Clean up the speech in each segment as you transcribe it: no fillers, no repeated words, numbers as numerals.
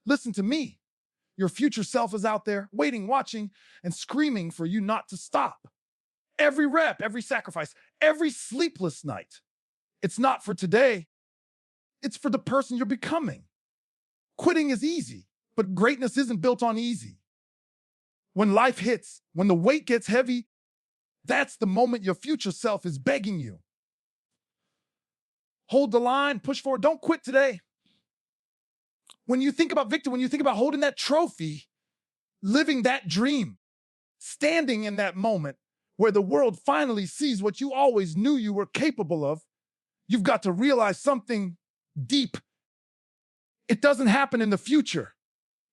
Listen to me. Your future self is out there waiting, watching, and screaming for you not to stop. Every rep, every sacrifice, every sleepless night. It's not for today. It's for the person you're becoming. Quitting is easy, but greatness isn't built on easy. When life hits, when the weight gets heavy, that's the moment your future self is begging you. Hold the line, push forward, don't quit today. When you think about victory, when you think about holding that trophy, living that dream, standing in that moment where the world finally sees what you always knew you were capable of, you've got to realize something deep. It doesn't happen in the future.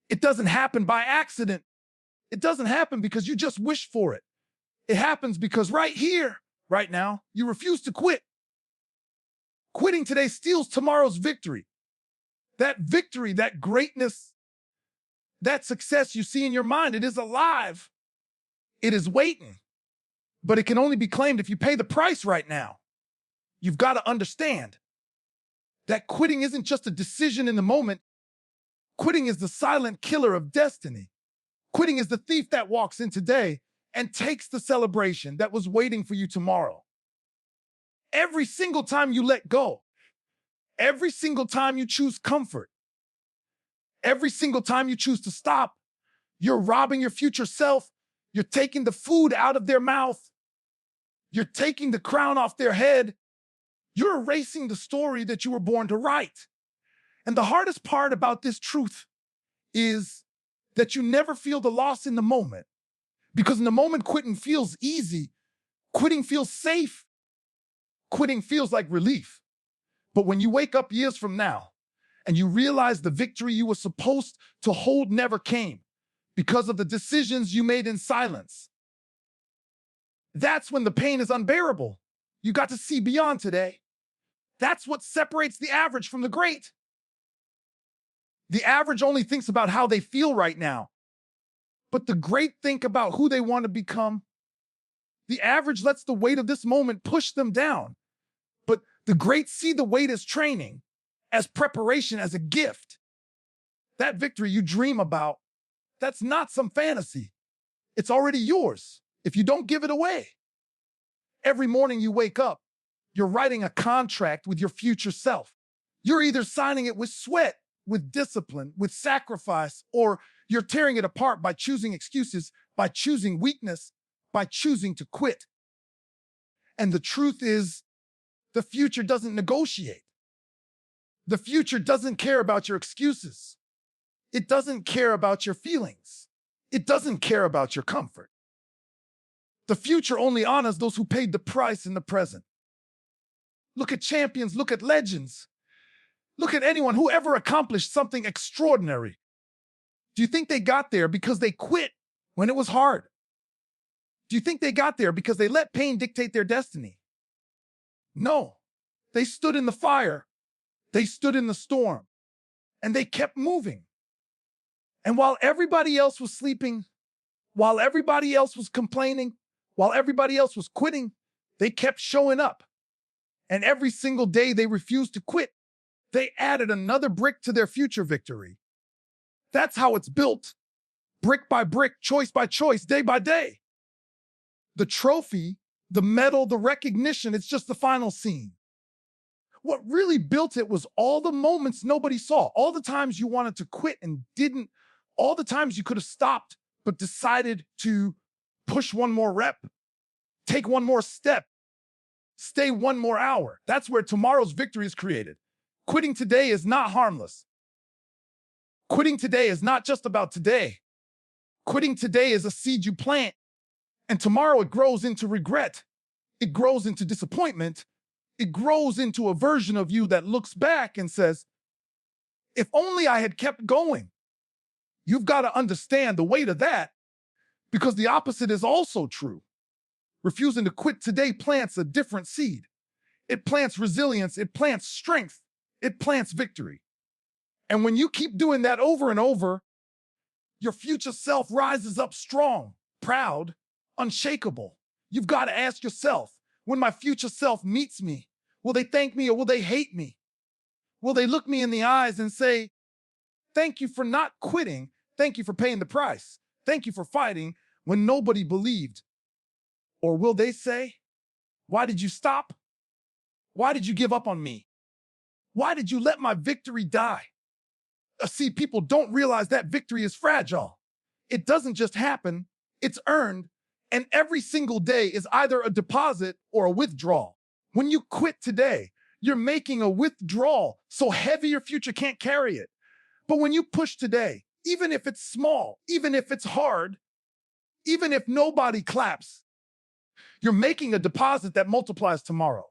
It doesn't happen by accident. It doesn't happen because you just wish for it. It happens because right here, right now, you refuse to quit. Quitting today steals tomorrow's victory. That victory, that greatness, that success you see in your mind, it is alive. It is waiting. But it can only be claimed if you pay the price right now. You've got to understand that quitting isn't just a decision in the moment. Quitting is the silent killer of destiny. Quitting is the thief that walks in today and takes the celebration that was waiting for you tomorrow. Every single time you let go, every single time you choose comfort, every single time you choose to stop, you're robbing your future self. You're taking the food out of their mouth. You're taking the crown off their head. You're erasing the story that you were born to write. And the hardest part about this truth is that you never feel the loss in the moment. Because in the moment, quitting feels easy. Quitting feels safe. Quitting feels like relief. But when you wake up years from now and you realize the victory you were supposed to hold never came because of the decisions you made in silence, that's when the pain is unbearable. You got to see beyond today. That's what separates the average from the great. The average only thinks about how they feel right now, but the great think about who they want to become. The average lets the weight of this moment push them down, but the great see the weight as training, as preparation, as a gift. That victory you dream about, that's not some fantasy. It's already yours if you don't give it away. Every morning you wake up, you're writing a contract with your future self. You're either signing it with sweat, with discipline, with sacrifice, or you're tearing it apart by choosing excuses, by choosing weakness, by choosing to quit. And the truth is, the future doesn't negotiate. The future doesn't care about your excuses. It doesn't care about your feelings. It doesn't care about your comfort. The future only honors those who paid the price in the present. Look at champions, look at legends. Look at anyone who ever accomplished something extraordinary. Do you think they got there because they quit when it was hard? Do you think they got there because they let pain dictate their destiny? No. They stood in the fire. They stood in the storm. And they kept moving. And while everybody else was sleeping, while everybody else was complaining, while everybody else was quitting, they kept showing up. And every single day they refused to quit, they added another brick to their future victory. That's how it's built, brick by brick, choice by choice, day by day. The trophy, the medal, the recognition, it's just the final scene. What really built it was all the moments nobody saw, all the times you wanted to quit and didn't, all the times you could have stopped but decided to push one more rep, take one more step, stay one more hour. That's where tomorrow's victory is created. Quitting today is not harmless. Quitting today is not just about today. Quitting today is a seed you plant, and tomorrow it grows into regret. It grows into disappointment. It grows into a version of you that looks back and says, if only I had kept going. You've got to understand the weight of that, because the opposite is also true. Refusing to quit today plants a different seed. It plants resilience. It plants strength. It plants victory. And when you keep doing that over and over, your future self rises up strong, proud, unshakable. You've got to ask yourself, when my future self meets me, will they thank me or will they hate me? Will they look me in the eyes and say, Thank you for not quitting. Thank you for paying the price. Thank you for fighting when nobody believed. Or will they say, why did you stop? Why did you give up on me? Why did you let my victory die? See, people don't realize that victory is fragile. It doesn't just happen, it's earned. And every single day is either a deposit or a withdrawal. When you quit today, you're making a withdrawal so heavy your future can't carry it. But when you push today, even if it's small, even if it's hard, even if nobody claps, you're making a deposit that multiplies tomorrow.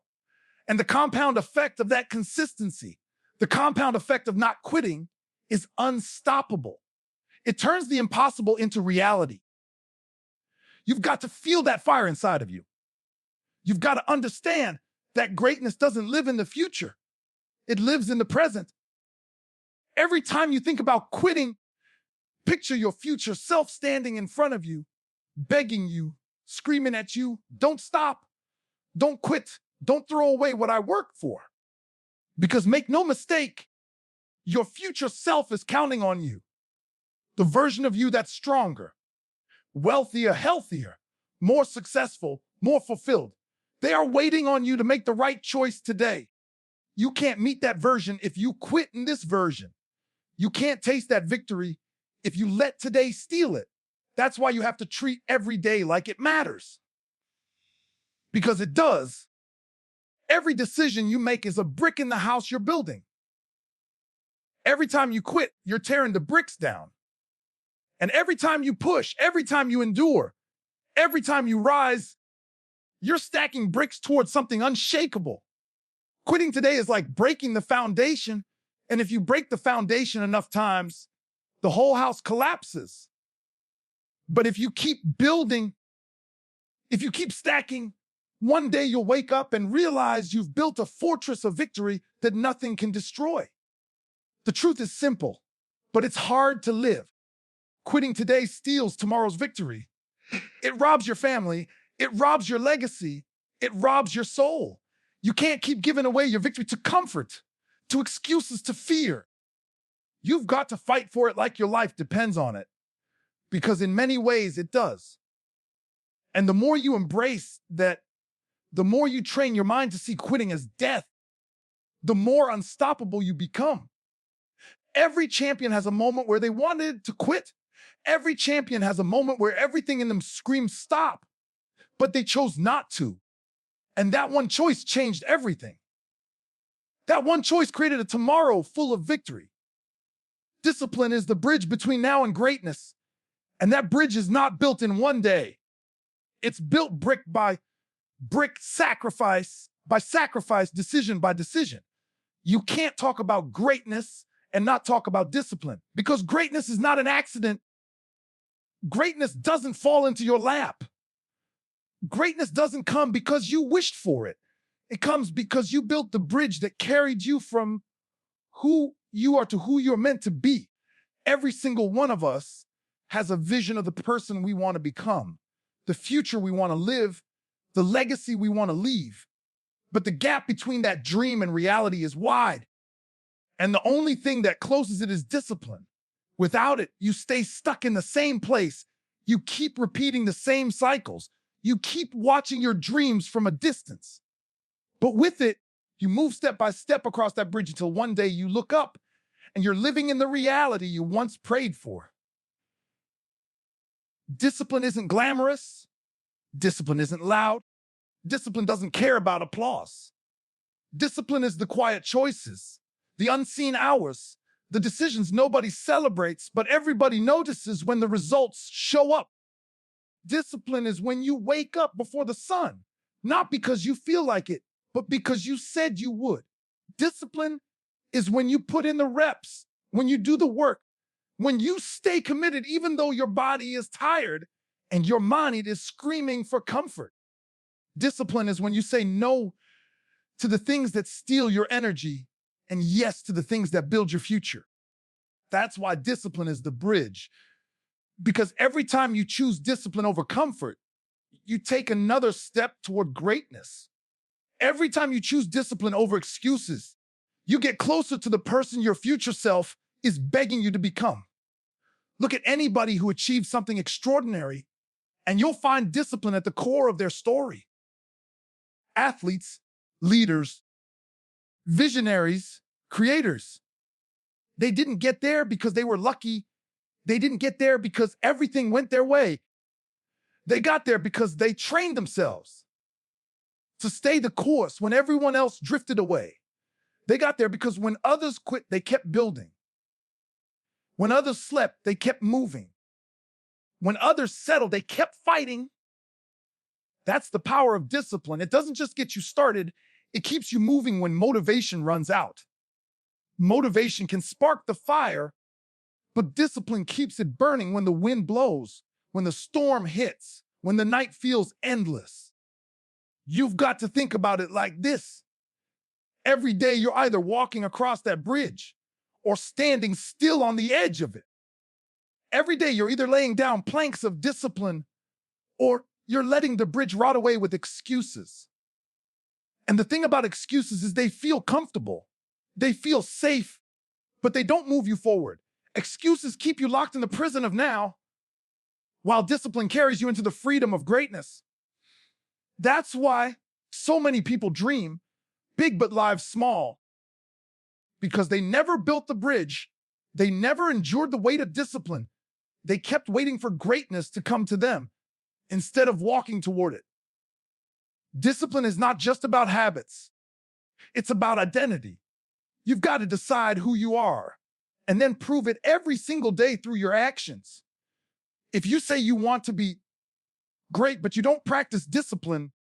And the compound effect of that consistency, the compound effect of not quitting, is unstoppable. It turns the impossible into reality. You've got to feel that fire inside of you. You've got to understand that greatness doesn't live in the future. It lives in the present. Every time you think about quitting, picture your future self standing in front of you, begging you, screaming at you, don't stop, don't quit, don't throw away what I worked for. Because make no mistake, your future self is counting on you. The version of you that's stronger, wealthier, healthier, more successful, more fulfilled. They are waiting on you to make the right choice today. You can't meet that version if you quit in this version. You can't taste that victory if you let today steal it. That's why you have to treat every day like it matters. Because it does. Every decision you make is a brick in the house you're building. Every time you quit, you're tearing the bricks down. And every time you push, every time you endure, every time you rise, you're stacking bricks towards something unshakable. Quitting today is like breaking the foundation. And if you break the foundation enough times, the whole house collapses. But if you keep building, if you keep stacking, one day you'll wake up and realize you've built a fortress of victory that nothing can destroy. The truth is simple, but it's hard to live. Quitting today steals tomorrow's victory. It robs your family. It robs your legacy. It robs your soul. You can't keep giving away your victory to comfort, to excuses, to fear. You've got to fight for it like your life depends on it, because in many ways it does. And the more you embrace that, the more you train your mind to see quitting as death, the more unstoppable you become. Every champion has a moment where they wanted to quit. Every champion has a moment where everything in them screams stop, but they chose not to. And that one choice changed everything. That one choice created a tomorrow full of victory. Discipline is the bridge between now and greatness. And that bridge is not built in one day. It's built brick by brick, sacrifice by sacrifice, decision by decision. You can't talk about greatness and not talk about discipline, because greatness is not an accident. Greatness doesn't fall into your lap. Greatness doesn't come because you wished for it. It comes because you built the bridge that carried you from who you are to who you're meant to be. Every single one of us has a vision of the person we want to become, the future we want to live, the legacy we want to leave. But the gap between that dream and reality is wide. And the only thing that closes it is discipline. Without it, you stay stuck in the same place. You keep repeating the same cycles. You keep watching your dreams from a distance. But with it, you move step by step across that bridge until one day you look up and you're living in the reality you once prayed for. Discipline isn't glamorous. Discipline isn't loud. Discipline doesn't care about applause. Discipline is the quiet choices, the unseen hours, the decisions nobody celebrates, but everybody notices when the results show up. Discipline is when you wake up before the sun, not because you feel like it, but because you said you would. Discipline is when you put in the reps, when you do the work, when you stay committed, even though your body is tired and your mind is screaming for comfort. Discipline is when you say no to the things that steal your energy and yes to the things that build your future. That's why discipline is the bridge. Because every time you choose discipline over comfort, you take another step toward greatness. Every time you choose discipline over excuses, you get closer to the person your future self is begging you to become. Look at anybody who achieved something extraordinary, and you'll find discipline at the core of their story. Athletes, leaders, visionaries, creators. They didn't get there because they were lucky. They didn't get there because everything went their way. They got there because they trained themselves to stay the course when everyone else drifted away. They got there because when others quit, they kept building. When others slept, they kept moving. When others settled, they kept fighting. That's the power of discipline. It doesn't just get you started, it keeps you moving when motivation runs out. Motivation can spark the fire, but discipline keeps it burning when the wind blows, when the storm hits, when the night feels endless. You've got to think about it like this. Every day you're either walking across that bridge or standing still on the edge of it. Every day you're either laying down planks of discipline or you're letting the bridge rot away with excuses. And the thing about excuses is they feel comfortable. They feel safe, but they don't move you forward. Excuses keep you locked in the prison of now, while discipline carries you into the freedom of greatness. That's why so many people dream big but live small, because they never built the bridge. They never endured the weight of discipline. They kept waiting for greatness to come to them instead of walking toward it. Discipline is not just about habits. It's about identity. You've got to decide who you are and then prove it every single day through your actions. If you say you want to be great, but you don't practice discipline,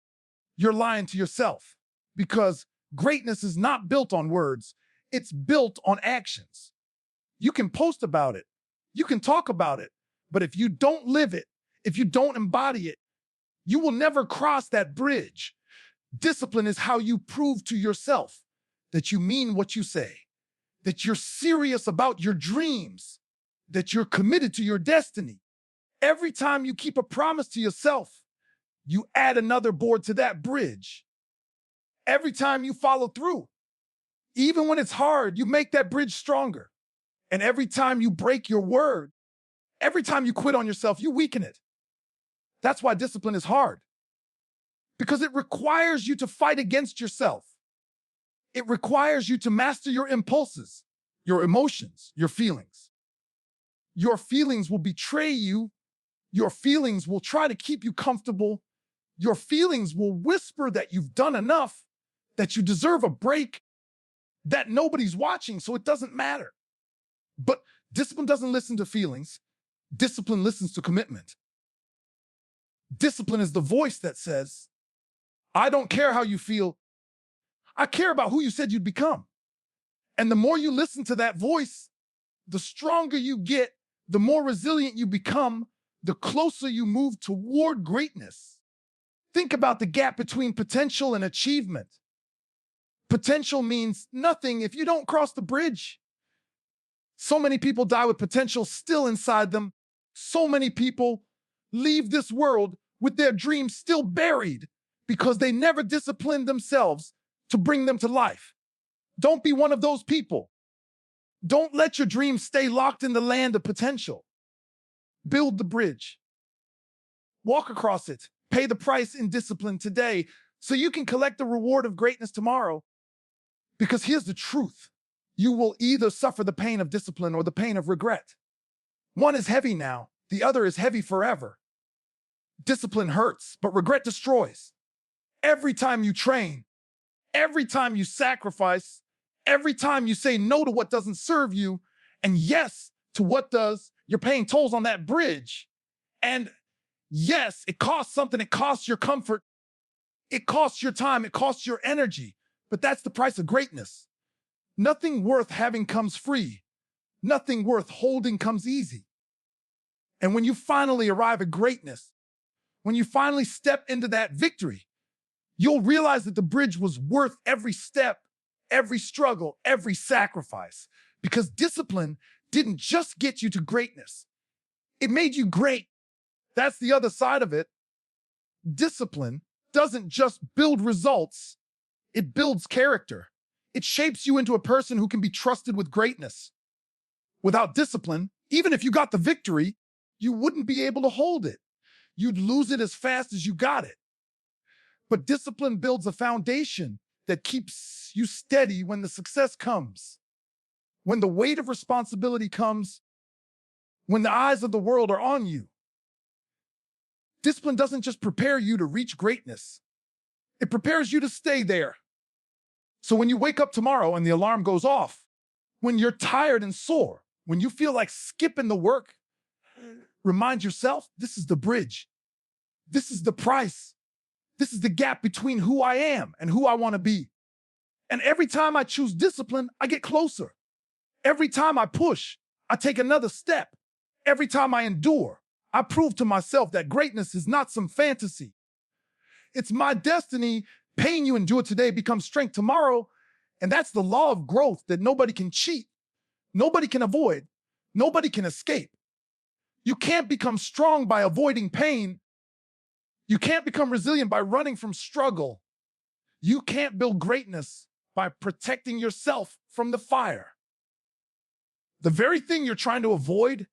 you're lying to yourself, because greatness is not built on words. It's built on actions. You can post about it. You can talk about it. But if you don't live it, if you don't embody it, you will never cross that bridge. Discipline is how you prove to yourself that you mean what you say, that you're serious about your dreams, that you're committed to your destiny. Every time you keep a promise to yourself, you add another board to that bridge. Every time you follow through, even when it's hard, you make that bridge stronger. And every time you break your word, every time you quit on yourself, you weaken it. That's why discipline is hard, because it requires you to fight against yourself. It requires you to master your impulses, your emotions, your feelings. Your feelings will betray you. Your feelings will try to keep you comfortable. Your feelings will whisper that you've done enough, that you deserve a break, that nobody's watching, so it doesn't matter. But discipline doesn't listen to feelings. Discipline listens to commitment. Discipline is the voice that says, I don't care how you feel. I care about who you said you'd become. And the more you listen to that voice, the stronger you get, the more resilient you become, the closer you move toward greatness. Think about the gap between potential and achievement. Potential means nothing if you don't cross the bridge. So many people die with potential still inside them. So many people leave this world with their dreams still buried because they never disciplined themselves to bring them to life. Don't be one of those people. Don't let your dreams stay locked in the land of potential. Build the bridge. Walk across it. Pay the price in discipline today so you can collect the reward of greatness tomorrow. Because here's the truth. You will either suffer the pain of discipline or the pain of regret. One is heavy now. The other is heavy forever. Discipline hurts, but regret destroys. Every time you train, every time you sacrifice, every time you say no to what doesn't serve you and yes to what does, you're paying tolls on that bridge. And yes, it costs something. It costs your comfort. It costs your time. It costs your energy. But that's the price of greatness. Nothing worth having comes free. Nothing worth holding comes easy. And when you finally arrive at greatness, when you finally step into that victory, you'll realize that the bridge was worth every step, every struggle, every sacrifice. Because discipline didn't just get you to greatness. It made you great. That's the other side of it. Discipline doesn't just build results. It builds character. It shapes you into a person who can be trusted with greatness. Without discipline, even if you got the victory, you wouldn't be able to hold it. You'd lose it as fast as you got it. But discipline builds a foundation that keeps you steady when the success comes. When the weight of responsibility comes, when the eyes of the world are on you. Discipline doesn't just prepare you to reach greatness. It prepares you to stay there. So when you wake up tomorrow and the alarm goes off, when you're tired and sore, when you feel like skipping the work, remind yourself, this is the bridge. This is the price. This is the gap between who I am and who I want to be. And every time I choose discipline, I get closer. Every time I push, I take another step. Every time I endure, I prove to myself that greatness is not some fantasy. It's my destiny. Pain you endure today becomes strength tomorrow. And that's the law of growth that nobody can cheat. Nobody can avoid. Nobody can escape. You can't become strong by avoiding pain. You can't become resilient by running from struggle. You can't build greatness by protecting yourself from the fire. The very thing you're trying to avoid,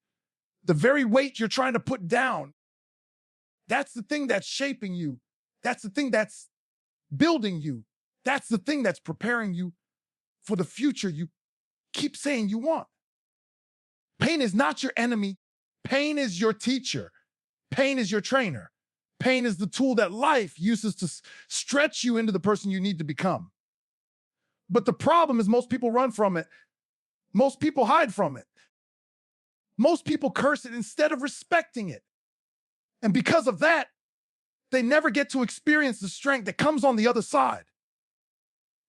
the very weight you're trying to put down, that's the thing that's shaping you. That's the thing that's building you. That's the thing that's preparing you for the future you keep saying you want. Pain is not your enemy. Pain is your teacher. Pain is your trainer. Pain is the tool that life uses to stretch you into the person you need to become. But the problem is most people run from it. Most people hide from it. Most people curse it instead of respecting it. And because of that, they never get to experience the strength that comes on the other side.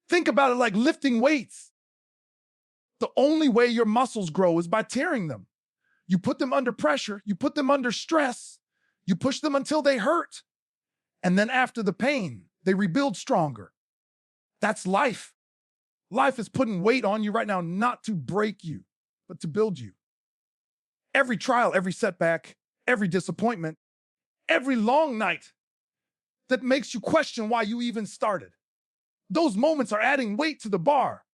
Think about it like lifting weights. The only way your muscles grow is by tearing them. You put them under pressure, you put them under stress, you push them until they hurt. And then after the pain, they rebuild stronger. That's life. Life is putting weight on you right now, not to break you, but to build you. Every trial, every setback, every disappointment, every long night that makes you question why you even started. Those moments are adding weight to the bar.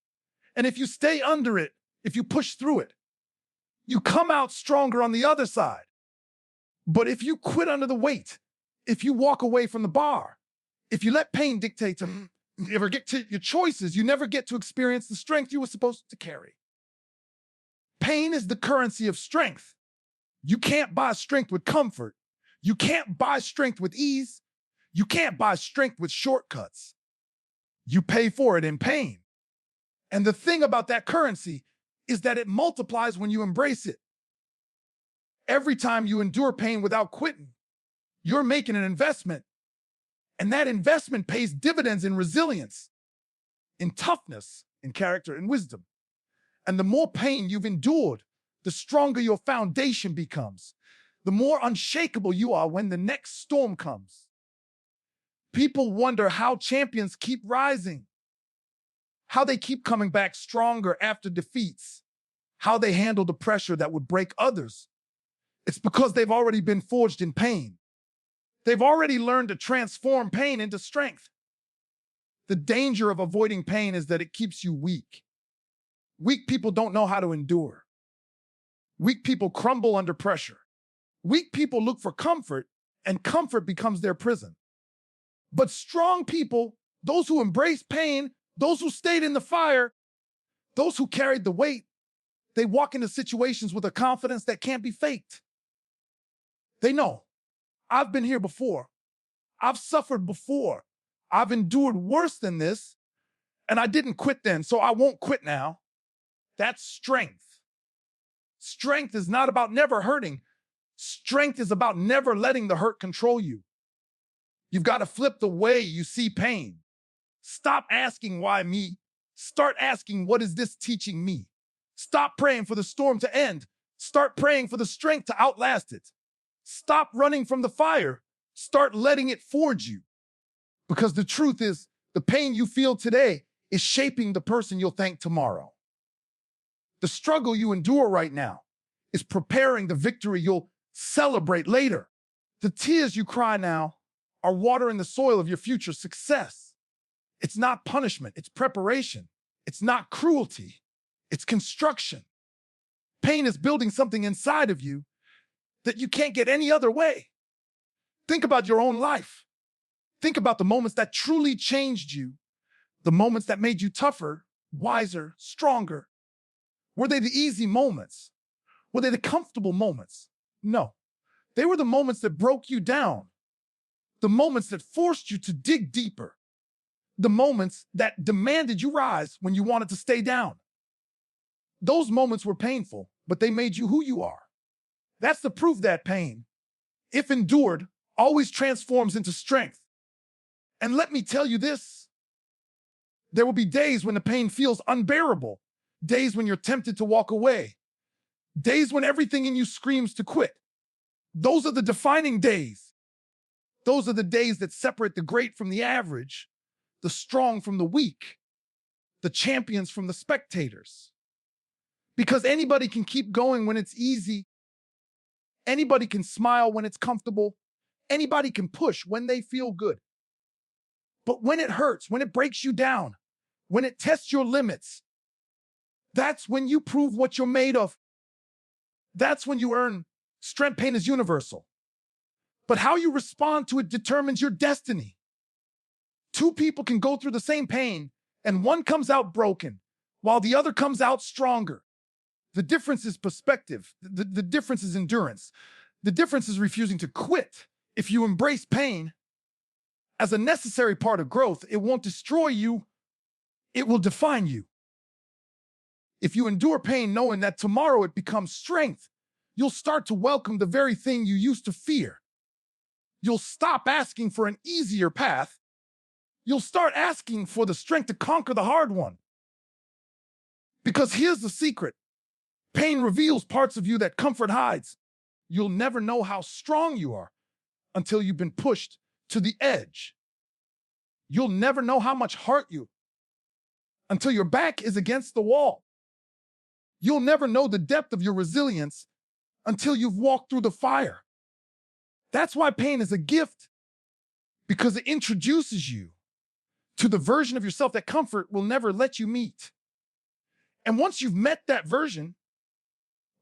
And if you stay under it, if you push through it, you come out stronger on the other side. But if you quit under the weight, if you walk away from the bar, if you let pain dictate to you ever get to your choices, you never get to experience the strength you were supposed to carry. Pain is the currency of strength. You can't buy strength with comfort. You can't buy strength with ease. You can't buy strength with shortcuts. You pay for it in pain. And the thing about that currency is that it multiplies when you embrace it. Every time you endure pain without quitting, you're making an investment. And that investment pays dividends in resilience, in toughness, in character, and wisdom. And the more pain you've endured, the stronger your foundation becomes, the more unshakable you are when the next storm comes. People wonder how champions keep rising, how they keep coming back stronger after defeats, how they handle the pressure that would break others. It's because they've already been forged in pain. They've already learned to transform pain into strength. The danger of avoiding pain is that it keeps you weak. Weak people don't know how to endure. Weak people crumble under pressure. Weak people look for comfort, and comfort becomes their prison. But strong people, those who embrace pain, those who stayed in the fire, those who carried the weight, they walk into situations with a confidence that can't be faked. They know, I've been here before. I've suffered before. I've endured worse than this, and I didn't quit then, so I won't quit now. That's strength. Strength is not about never hurting. Strength is about never letting the hurt control you. You've got to flip the way you see pain. Stop asking why me. Start asking, what is this teaching me? Stop praying for the storm to end. Start praying for the strength to outlast it. Stop running from the fire. Start letting it forge you. Because the truth is, the pain you feel today is shaping the person you'll thank tomorrow. The struggle you endure right now is preparing the victory you'll celebrate later. The tears you cry now are watering the soil of your future success. It's not punishment, it's preparation. It's not cruelty, it's construction. Pain is building something inside of you that you can't get any other way. Think about your own life. Think about the moments that truly changed you, the moments that made you tougher, wiser, stronger. Were they the easy moments? Were they the comfortable moments? No. They were the moments that broke you down, the moments that forced you to dig deeper, the moments that demanded you rise when you wanted to stay down. Those moments were painful, but they made you who you are. That's the proof that pain, if endured, always transforms into strength. And let me tell you this, there will be days when the pain feels unbearable, days when you're tempted to walk away, days when everything in you screams to quit. Those are the defining days. Those are the days that separate the great from the average, the strong from the weak, the champions from the spectators. Because anybody can keep going when it's easy. Anybody can smile when it's comfortable. Anybody can push when they feel good. But when it hurts, when it breaks you down, when it tests your limits, that's when you prove what you're made of. That's when you earn strength. Pain is universal. But how you respond to it determines your destiny. Two people can go through the same pain, and one comes out broken, while the other comes out stronger. The difference is perspective. The difference is endurance. The difference is refusing to quit. If you embrace pain as a necessary part of growth, it won't destroy you, it will define you. If you endure pain knowing that tomorrow it becomes strength, you'll start to welcome the very thing you used to fear. You'll stop asking for an easier path. You'll start asking for the strength to conquer the hard one. Because here's the secret. Pain reveals parts of you that comfort hides. You'll never know how strong you are until you've been pushed to the edge. You'll never know how much heart you until your back is against the wall. You'll never know the depth of your resilience until you've walked through the fire. That's why pain is a gift, because it introduces you to the version of yourself that comfort will never let you meet. And once you've met that version,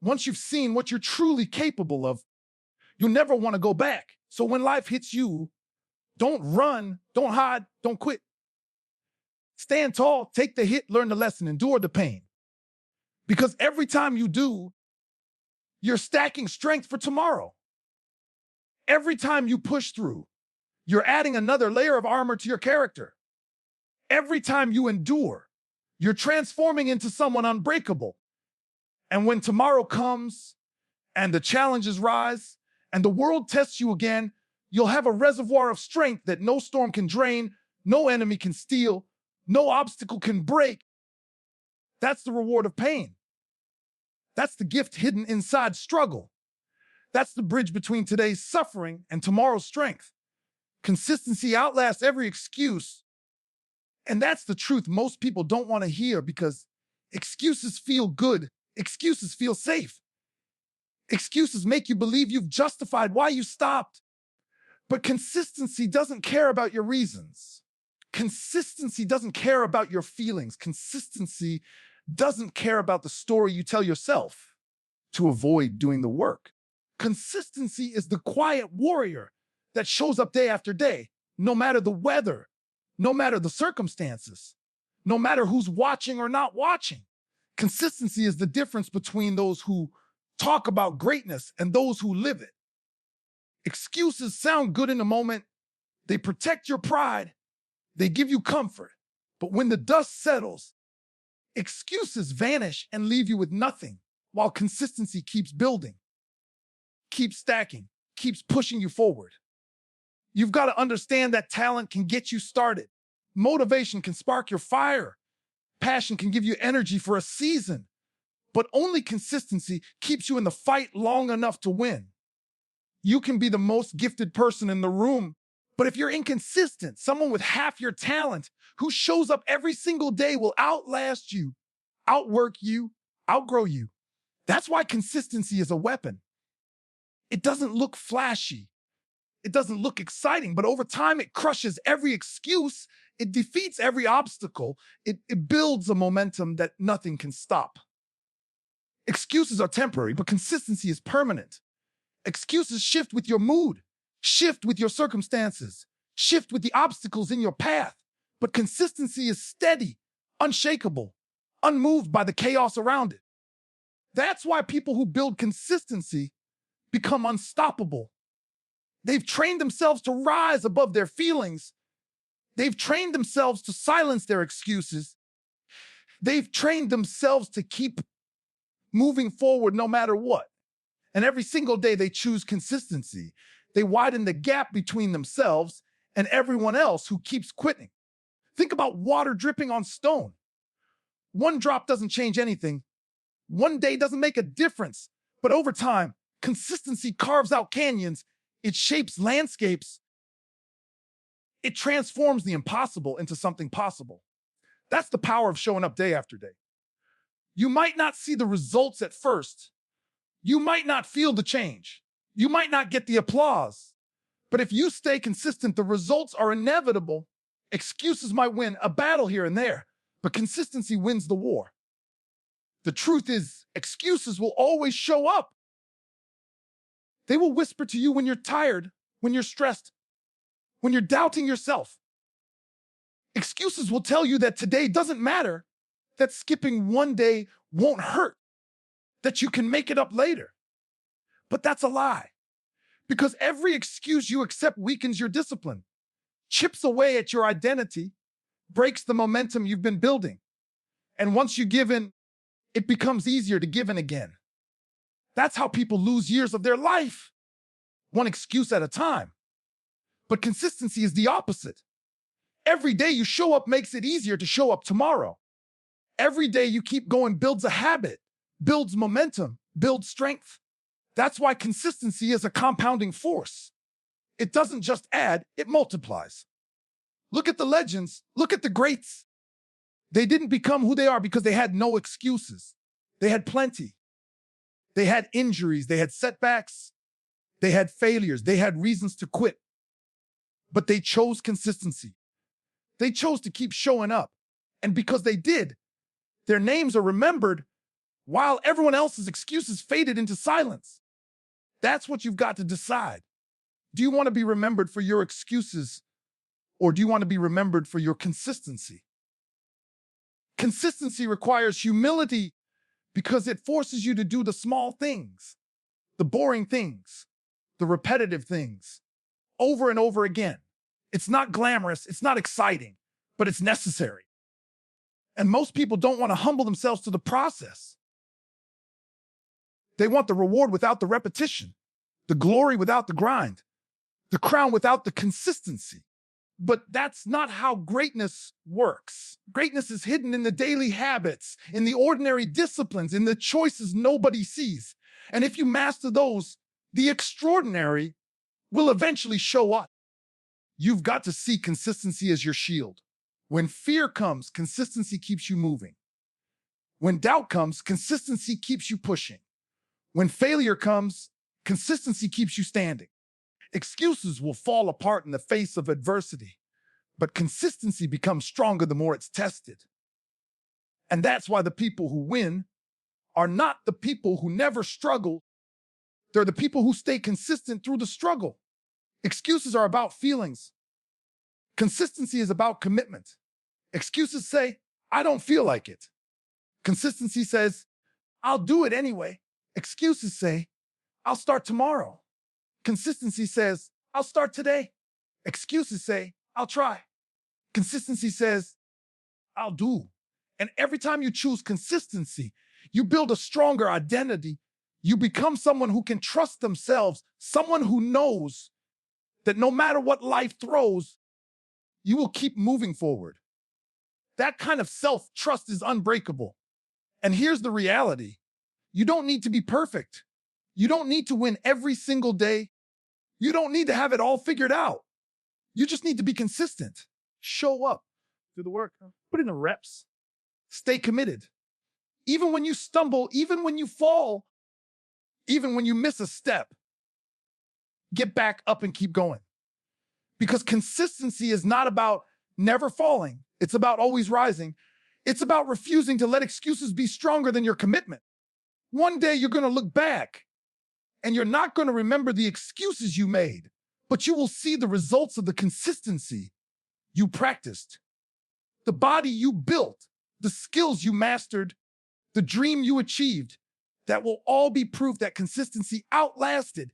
once you've seen what you're truly capable of, you'll never want to go back. So when life hits you, don't run, don't hide, don't quit. Stand tall, take the hit, learn the lesson, endure the pain. Because every time you do, you're stacking strength for tomorrow. Every time you push through, you're adding another layer of armor to your character. Every time you endure, you're transforming into someone unbreakable. And when tomorrow comes and the challenges rise and the world tests you again, you'll have a reservoir of strength that no storm can drain, no enemy can steal, no obstacle can break. That's the reward of pain. That's the gift hidden inside struggle. That's the bridge between today's suffering and tomorrow's strength. Consistency outlasts every excuse. And that's the truth most people don't want to hear, because excuses feel good. Excuses feel safe. Excuses make you believe you've justified why you stopped. But consistency doesn't care about your reasons. Consistency doesn't care about your feelings. Consistency doesn't care about the story you tell yourself to avoid doing the work. Consistency is the quiet warrior that shows up day after day, no matter the weather, no matter the circumstances, no matter who's watching or not watching. Consistency is the difference between those who talk about greatness and those who live it. Excuses sound good in the moment. They protect your pride. They give you comfort. But when the dust settles, excuses vanish and leave you with nothing, while consistency keeps building, keeps stacking, keeps pushing you forward. You've got to understand that talent can get you started. Motivation can spark your fire. Passion can give you energy for a season. But only consistency keeps you in the fight long enough to win. You can be the most gifted person in the room, but if you're inconsistent, someone with half your talent who shows up every single day will outlast you, outwork you, outgrow you. That's why consistency is a weapon. It doesn't look flashy. It doesn't look exciting, but over time it crushes every excuse. It defeats every obstacle. It builds a momentum that nothing can stop. Excuses are temporary, but consistency is permanent. Excuses shift with your mood, shift with your circumstances, shift with the obstacles in your path. But consistency is steady, unshakable, unmoved by the chaos around it. That's why people who build consistency become unstoppable. They've trained themselves to rise above their feelings. They've trained themselves to silence their excuses. They've trained themselves to keep moving forward no matter what. And every single day they choose consistency. They widen the gap between themselves and everyone else who keeps quitting. Think about water dripping on stone. One drop doesn't change anything. One day doesn't make a difference. But over time, consistency carves out canyons. It shapes landscapes. It transforms the impossible into something possible. That's the power of showing up day after day. You might not see the results at first. You might not feel the change. You might not get the applause. But if you stay consistent, the results are inevitable. Excuses might win a battle here and there, but consistency wins the war. The truth is, excuses will always show up. They will whisper to you when you're tired, when you're stressed, when you're doubting yourself. Excuses will tell you that today doesn't matter, that skipping one day won't hurt, that you can make it up later. But that's a lie, because every excuse you accept weakens your discipline, chips away at your identity, breaks the momentum you've been building. And once you give in, it becomes easier to give in again. That's how people lose years of their life, one excuse at a time. But consistency is the opposite. Every day you show up makes it easier to show up tomorrow. Every day you keep going builds a habit, builds momentum, builds strength. That's why consistency is a compounding force. It doesn't just add, it multiplies. Look at the legends, look at the greats. They didn't become who they are because they had no excuses. They had plenty. They had injuries, they had setbacks, they had failures, they had reasons to quit. But they chose consistency. They chose to keep showing up. And because they did, their names are remembered while everyone else's excuses faded into silence. That's what you've got to decide. Do you want to be remembered for your excuses, or do you want to be remembered for your consistency? Consistency requires humility because it forces you to do the small things, the boring things, the repetitive things, over and over again. It's not glamorous, it's not exciting, but it's necessary. And most people don't want to humble themselves to the process. They want the reward without the repetition, the glory without the grind, the crown without the consistency. But that's not how greatness works. Greatness is hidden in the daily habits, in the ordinary disciplines, in the choices nobody sees. And if you master those, the extraordinary will eventually show up. You've got to see consistency as your shield. When fear comes, consistency keeps you moving. When doubt comes, consistency keeps you pushing. When failure comes, consistency keeps you standing. Excuses will fall apart in the face of adversity, but consistency becomes stronger the more it's tested. And that's why the people who win are not the people who never struggle. They're the people who stay consistent through the struggle. Excuses are about feelings. Consistency is about commitment. Excuses say, I don't feel like it. Consistency says, I'll do it anyway. Excuses say, I'll start tomorrow. Consistency says, I'll start today. Excuses say, I'll try. Consistency says, I'll do. And every time you choose consistency, you build a stronger identity. You become someone who can trust themselves, someone who knows that no matter what life throws, you will keep moving forward. That kind of self-trust is unbreakable. And here's the reality. You don't need to be perfect. You don't need to win every single day. You don't need to have it all figured out. You just need to be consistent. Show up. Do the work. Put in the reps. Stay committed. Even when you stumble, even when you fall, even when you miss a step, get back up and keep going. Because consistency is not about never falling. It's about always rising. It's about refusing to let excuses be stronger than your commitment. One day you're going to look back and you're not going to remember the excuses you made, but you will see the results of the consistency you practiced, the body you built, the skills you mastered, the dream you achieved. That will all be proof that consistency outlasted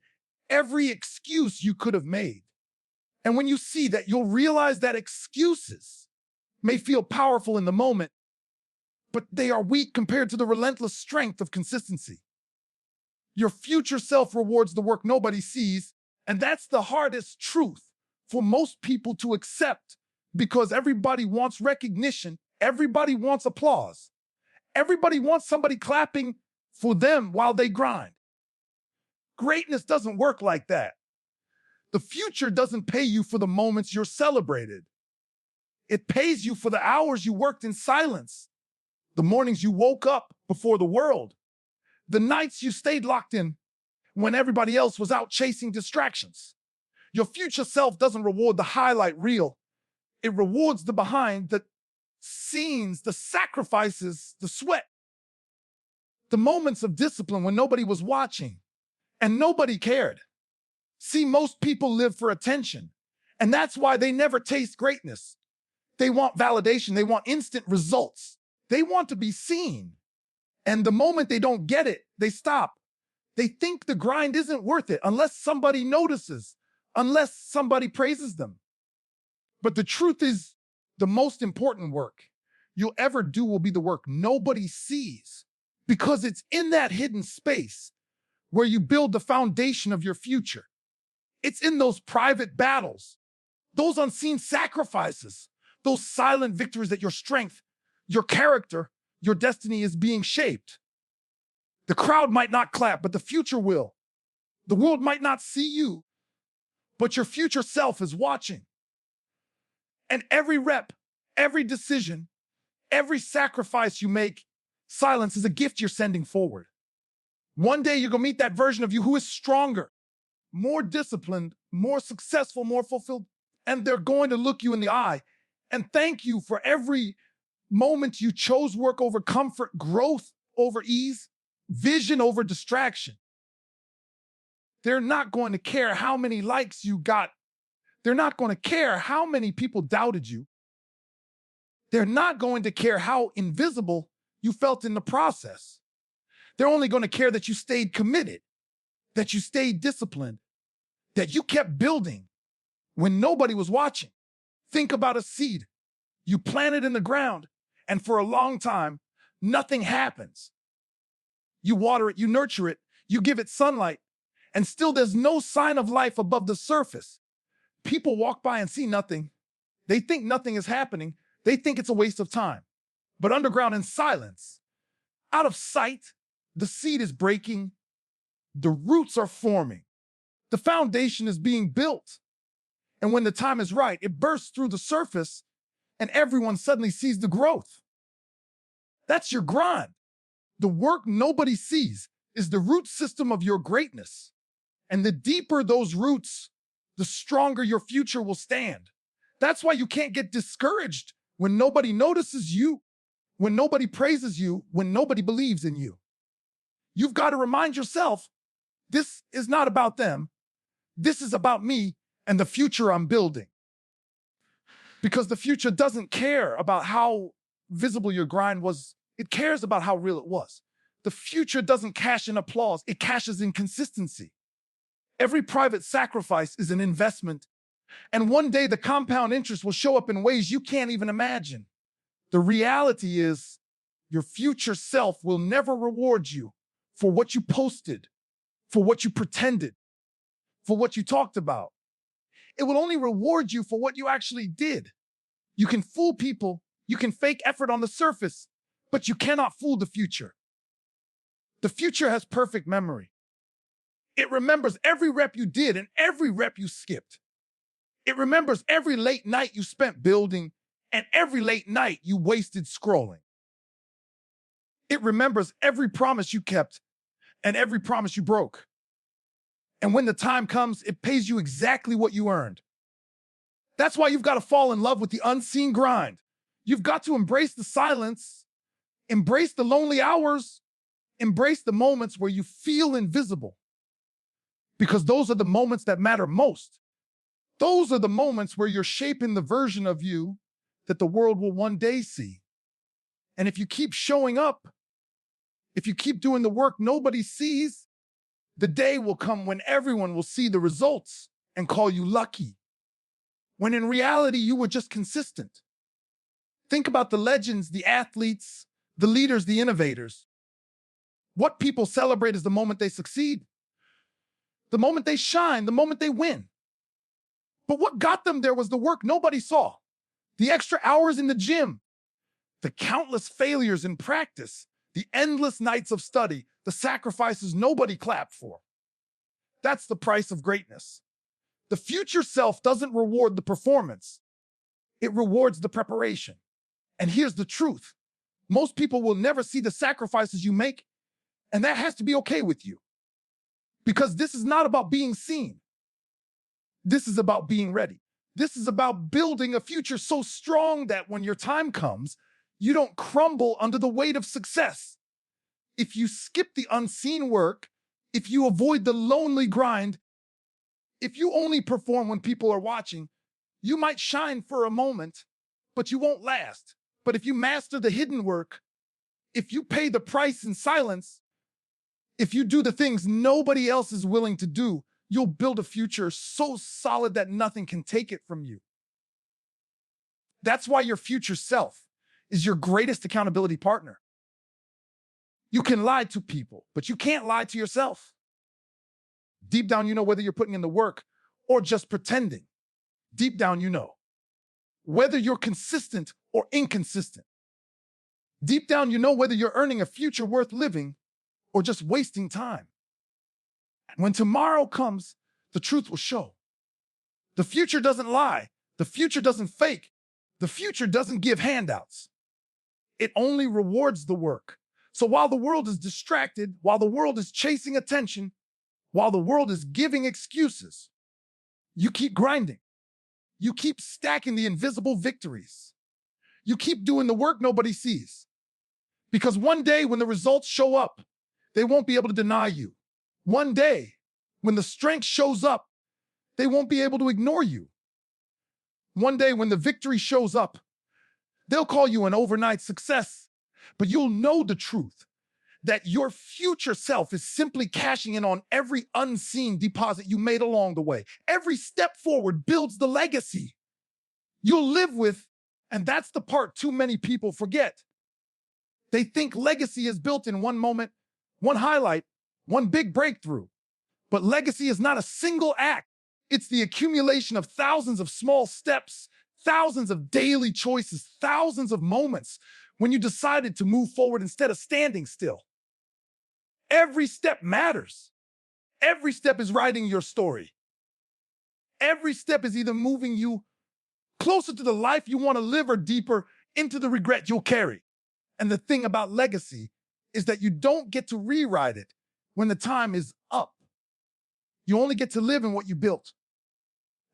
every excuse you could have made. And when you see that, you'll realize that excuses may feel powerful in the moment, but they are weak compared to the relentless strength of consistency. Your future self rewards the work nobody sees, and that's the hardest truth for most people to accept because everybody wants recognition, everybody wants applause, everybody wants somebody clapping for them while they grind. Greatness doesn't work like that. The future doesn't pay you for the moments you're celebrated. It pays you for the hours you worked in silence, the mornings you woke up before the world, the nights you stayed locked in when everybody else was out chasing distractions. Your future self doesn't reward the highlight reel. It rewards the behind the scenes, the sacrifices, the sweat, the moments of discipline when nobody was watching and nobody cared. See, most people live for attention, and that's why they never taste greatness. They want validation. They want instant results. They want to be seen. And the moment they don't get it, they stop. They think the grind isn't worth it unless somebody notices, unless somebody praises them. But the truth is, the most important work you'll ever do will be the work nobody sees, because it's in that hidden space where you build the foundation of your future. It's in those private battles, those unseen sacrifices, those silent victories that your strength, your character, your destiny is being shaped. The crowd might not clap, but the future will. The world might not see you, but your future self is watching. And every rep, every decision, every sacrifice you make, silence is a gift you're sending forward. One day you're going to meet that version of you who is stronger, more disciplined, more successful, more fulfilled, and they're going to look you in the eye and thank you for every moment you chose work over comfort, growth over ease, vision over distraction. They're not going to care how many likes you got. They're not going to care how many people doubted you. They're not going to care how invisible you felt in the process. They're only going to care that you stayed committed, that you stayed disciplined, that you kept building when nobody was watching. Think about a seed you planted in the ground, and for a long time, nothing happens. You water it, you nurture it, you give it sunlight, and still there's no sign of life above the surface. People walk by and see nothing. They think nothing is happening. They think it's a waste of time. But underground in silence, out of sight, the seed is breaking. The roots are forming. The foundation is being built. And when the time is right, it bursts through the surface and everyone suddenly sees the growth. That's your grind. The work nobody sees is the root system of your greatness. And the deeper those roots, the stronger your future will stand. That's why you can't get discouraged when nobody notices you, when nobody praises you, when nobody believes in you. You've got to remind yourself, this is not about them. This is about me and the future I'm building. Because the future doesn't care about how visible your grind was. It cares about how real it was. The future doesn't cash in applause. It cashes in consistency. Every private sacrifice is an investment. And one day the compound interest will show up in ways you can't even imagine. The reality is your future self will never reward you for what you posted, for what you pretended, for what you talked about. It will only reward you for what you actually did. You can fool people, you can fake effort on the surface, but you cannot fool the future. The future has perfect memory. It remembers every rep you did and every rep you skipped. It remembers every late night you spent building and every late night you wasted scrolling. It remembers every promise you kept and every promise you broke. And when the time comes, it pays you exactly what you earned. That's why you've got to fall in love with the unseen grind. You've got to embrace the silence, embrace the lonely hours, Embrace the moments where you feel invisible, because those are the moments that matter most. Those are the moments where you're shaping the version of you that the world will one day see. And if you keep showing up, if you keep doing the work nobody sees, the day will come when everyone will see the results and call you lucky, when in reality you were just consistent. Think about the legends, the athletes, the leaders, the innovators. What people celebrate is the moment they succeed, the moment they shine, the moment they win. But what got them there was the work nobody saw, the extra hours in the gym, the countless failures in practice, the endless nights of study, the sacrifices nobody clapped for. That's the price of greatness. The future self doesn't reward the performance. It rewards the preparation. And here's the truth. Most people will never see the sacrifices you make, and that has to be okay with you. Because this is not about being seen. This is about being ready. This is about building a future so strong that when your time comes, you don't crumble under the weight of success. If you skip the unseen work, if you avoid the lonely grind, if you only perform when people are watching, you might shine for a moment, but you won't last. But if you master the hidden work, if you pay the price in silence, if you do the things nobody else is willing to do, you'll build a future so solid that nothing can take it from you. That's why your future self is your greatest accountability partner. You can lie to people, but you can't lie to yourself. Deep down, you know whether you're putting in the work or just pretending. Deep down, you know whether you're consistent or inconsistent. Deep down, you know whether you're earning a future worth living or just wasting time. And when tomorrow comes, the truth will show. The future doesn't lie. The future doesn't fake. The future doesn't give handouts. It only rewards the work. So while the world is distracted, while the world is chasing attention, while the world is giving excuses, you keep grinding. You keep stacking the invisible victories. You keep doing the work nobody sees. Because one day when the results show up, they won't be able to deny you. One day, when the strength shows up, they won't be able to ignore you. One day when the victory shows up, they'll call you an overnight success, but you'll know the truth, that your future self is simply cashing in on every unseen deposit you made along the way. Every step forward builds the legacy you'll live with, and that's the part too many people forget. They think legacy is built in one moment, one highlight, one big breakthrough. But legacy is not a single act. It's the accumulation of thousands of small steps, thousands of daily choices, thousands of moments when you decided to move forward instead of standing still. Every step matters. Every step is writing your story. Every step is either moving you closer to the life you want to live or deeper into the regret you'll carry. And the thing about legacy is that you don't get to rewrite it when the time is up. You only get to live in what you built.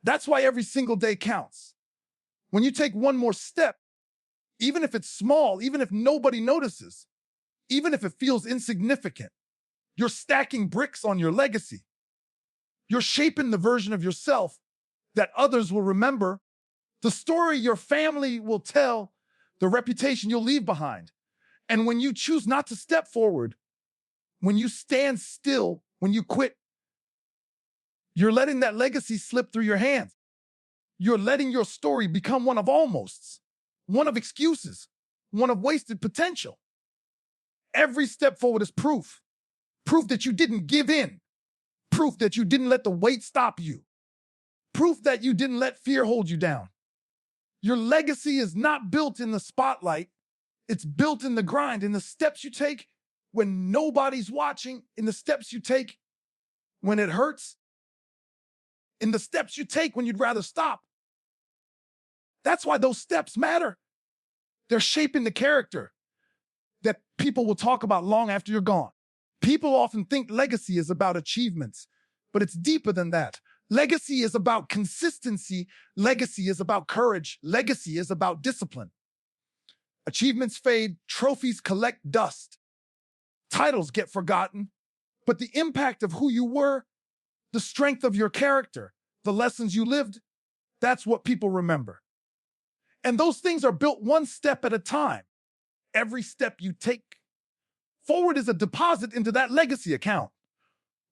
That's why every single day counts. When you take one more step, even if it's small, even if nobody notices, even if it feels insignificant, you're stacking bricks on your legacy. You're shaping the version of yourself that others will remember, the story your family will tell, the reputation you'll leave behind. And when you choose not to step forward, when you stand still, when you quit, you're letting that legacy slip through your hands. You're letting your story become one of almosts, one of excuses, one of wasted potential. Every step forward is proof. Proof that you didn't give in. Proof that you didn't let the weight stop you. Proof that you didn't let fear hold you down. Your legacy is not built in the spotlight. It's built in the grind, in the steps you take when nobody's watching, in the steps you take when it hurts, in the steps you take when you'd rather stop. That's why those steps matter. They're shaping the character that people will talk about long after you're gone. People often think legacy is about achievements, but it's deeper than that. Legacy is about consistency. Legacy is about courage. Legacy is about discipline. Achievements fade, trophies collect dust. Titles get forgotten, but the impact of who you were, the strength of your character, the lessons you lived, that's what people remember. And those things are built one step at a time. Every step you take forward is a deposit into that legacy account.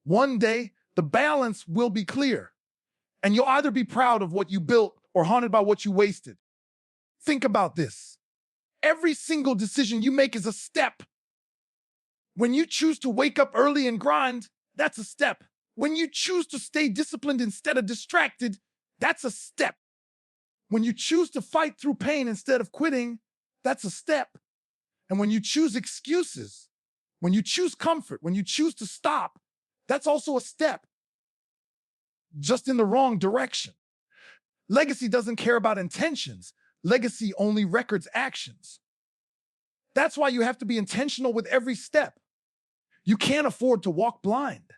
One day, the balance will be clear, and you'll either be proud of what you built or haunted by what you wasted. Think about this. Every single decision you make is a step. When you choose to wake up early and grind, that's a step. When you choose to stay disciplined instead of distracted, that's a step. When you choose to fight through pain instead of quitting, that's a step. And when you choose excuses, when you choose comfort, when you choose to stop, that's also a step. Just in the wrong direction. Legacy doesn't care about intentions. Legacy only records actions. That's why you have to be intentional with every step. You can't afford to walk blind.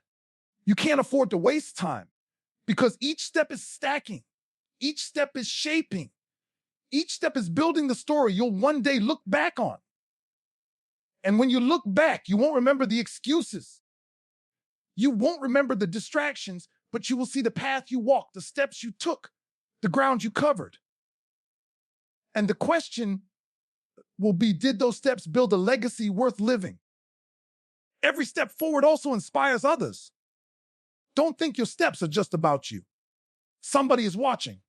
You can't afford to waste time because each step is stacking. Each step is shaping. Each step is building the story you'll one day look back on. And when you look back, you won't remember the excuses. You won't remember the distractions, but you will see the path you walked, the steps you took, the ground you covered. And the question will be, did those steps build a legacy worth living? Every step forward also inspires others. Don't think your steps are just about you. Somebody is watching.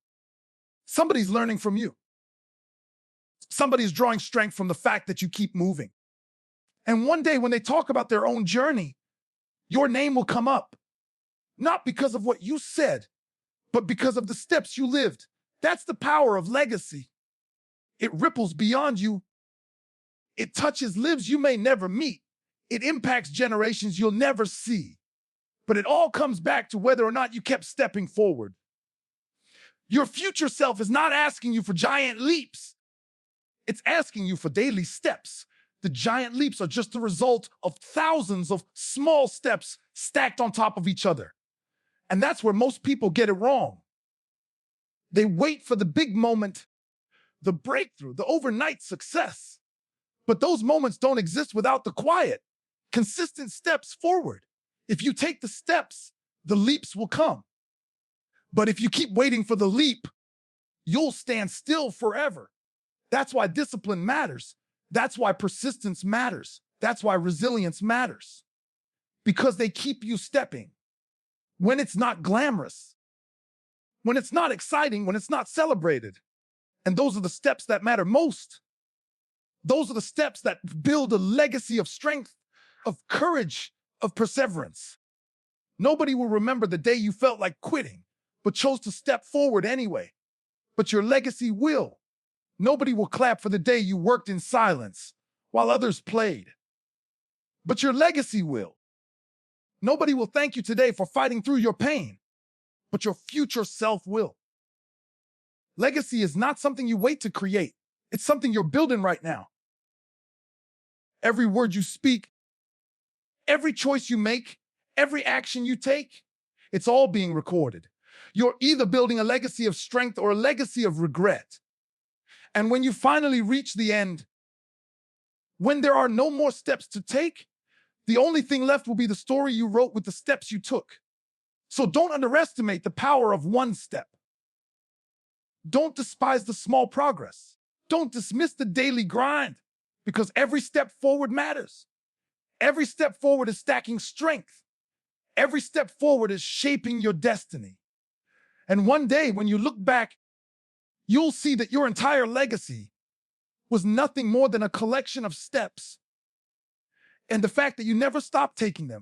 Somebody's learning from you. Somebody's drawing strength from the fact that you keep moving. And one day when they talk about their own journey, your name will come up. Not because of what you said, but because of the steps you lived. That's the power of legacy. It ripples beyond you. It touches lives you may never meet. It impacts generations you'll never see. But it all comes back to whether or not you kept stepping forward. Your future self is not asking you for giant leaps. It's asking you for daily steps. The giant leaps are just the result of thousands of small steps stacked on top of each other. And that's where most people get it wrong. They wait for the big moment, the breakthrough, the overnight success. But those moments don't exist without the quiet, consistent steps forward. If you take the steps, the leaps will come. But if you keep waiting for the leap, you'll stand still forever. That's why discipline matters. That's why persistence matters. That's why resilience matters. Because they keep you stepping. When it's not glamorous, when it's not exciting, when it's not celebrated. And those are the steps that matter most. Those are the steps that build a legacy of strength, of courage, of perseverance. Nobody will remember the day you felt like quitting, but chose to step forward anyway. But your legacy will. Nobody will clap for the day you worked in silence while others played. But your legacy will. Nobody will thank you today for fighting through your pain, but your future self will. Legacy is not something you wait to create. It's something you're building right now. Every word you speak, every choice you make, every action you take, it's all being recorded. You're either building a legacy of strength or a legacy of regret. And when you finally reach the end, when there are no more steps to take, the only thing left will be the story you wrote with the steps you took. So don't underestimate the power of one step. Don't despise the small progress. Don't dismiss the daily grind, because every step forward matters. Every step forward is stacking strength. Every step forward is shaping your destiny. And one day when you look back, you'll see that your entire legacy was nothing more than a collection of steps. And the fact that you never stopped taking them